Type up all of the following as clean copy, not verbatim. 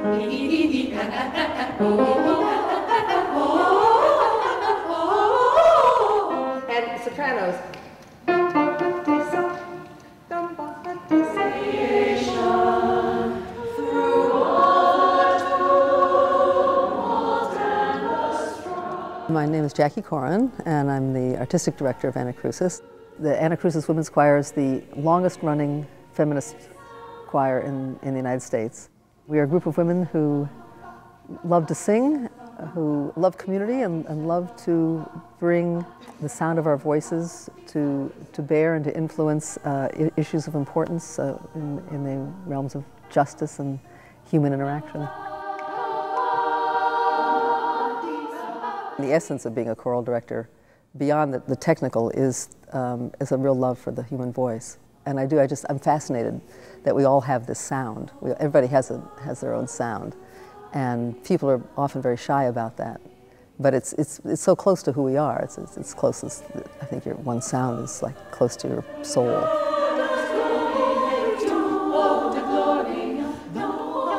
And sopranos. My name is Jackie Corin, and I'm the artistic director of Crusis. The Crusis Women's Choir is the longest-running feminist choir in the United States. We are a group of women who love to sing, who love community, and love to bring the sound of our voices to bear and to influence issues of importance in the realms of justice and human interaction. The essence of being a choral director, beyond the technical, is a real love for the human voice. And I'm fascinated that we all have this sound. Everybody has their own sound. And people are often very shy about that. But it's so close to who we are. It's closest, I think your one sound is like close to your soul.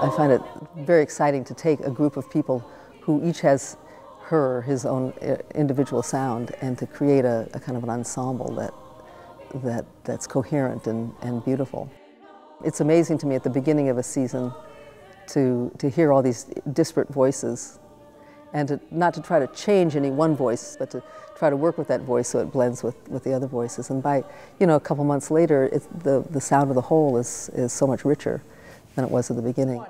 I find it very exciting to take a group of people who each has his own individual sound, and to create a kind of an ensemble that's coherent and beautiful. It's amazing to me at the beginning of a season to hear all these disparate voices, and not to try to change any one voice, but to try to work with that voice so it blends with the other voices. And by a couple months later, the sound of the whole is so much richer than it was at the beginning.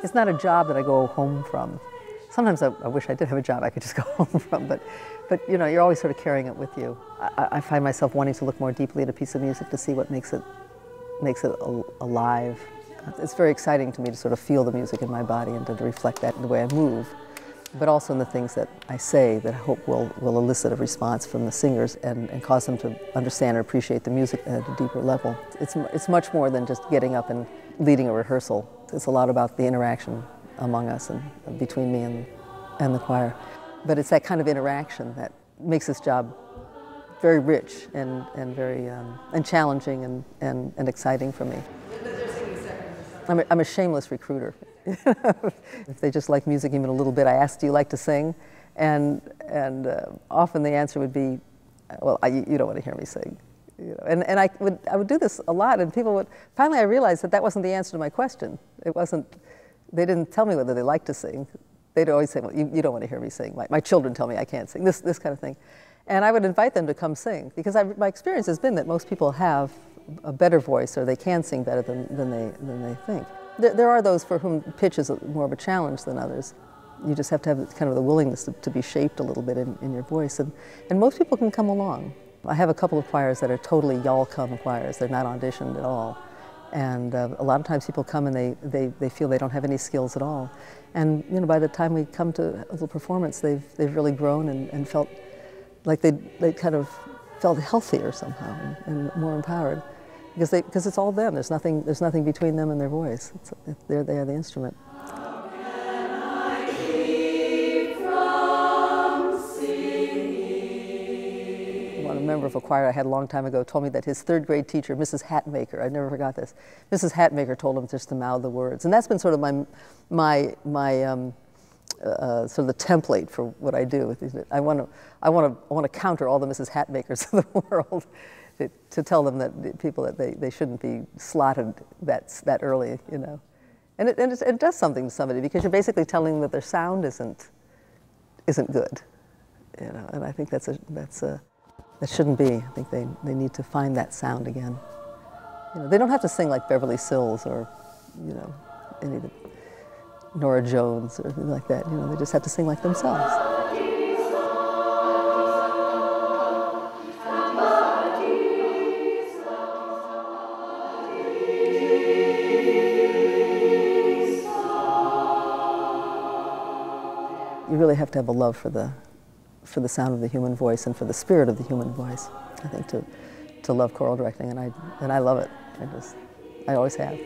It's not a job that I go home from. Sometimes I wish I did have a job I could just go home from, but you're always sort of carrying it with you. I find myself wanting to look more deeply at a piece of music to see what makes it alive. It's very exciting to me to sort of feel the music in my body and to reflect that in the way I move, but also in the things that I say that I hope will elicit a response from the singers and cause them to understand and appreciate the music at a deeper level. It's much more than just getting up and leading a rehearsal. It's a lot about the interaction among us and between me and the choir. But it's that kind of interaction that makes this job very rich and very and challenging and exciting for me. I'm a shameless recruiter. If they just like music even a little bit, I ask, do you like to sing? And often the answer would be, well, you don't want to hear me sing. And I would do this a lot, and people would, finally I realized that wasn't the answer to my question. They didn't tell me whether they liked to sing. They'd always say, well, you don't want to hear me sing. My children tell me I can't sing, this kind of thing. And I would invite them to come sing, because my experience has been that most people have a better voice, or they can sing better than they think. There are those for whom pitch is more of a challenge than others. You just have to have kind of the willingness to be shaped a little bit in your voice, and most people can come along. I have a couple of choirs that are totally y'all-come choirs. They're not auditioned at all. And a lot of times people come and they feel they don't have any skills at all. And by the time we come to a little performance, they've really grown and felt like they kind of felt healthier somehow and more empowered. Because it's all them. There's nothing between them and their voice. They are the instrument. A member of a choir I had a long time ago told me that his third grade teacher, Mrs. Hatmaker, I never forgot this, Mrs. Hatmaker told him just to mouth the words. And that's been sort of my sort of the template for what I do. I want to counter all the Mrs. Hatmakers of the world to tell them that people that they shouldn't be slotted that early, And it does something to somebody, because you're basically telling them that their sound isn't good, And I think that shouldn't be. I think they need to find that sound again. They don't have to sing like Beverly Sills or, any of the Nora Jones or anything like that. They just have to sing like themselves. You really have to have a love for the sound of the human voice and for the spirit of the human voice, I think, to love choral directing, and I love it. I always have.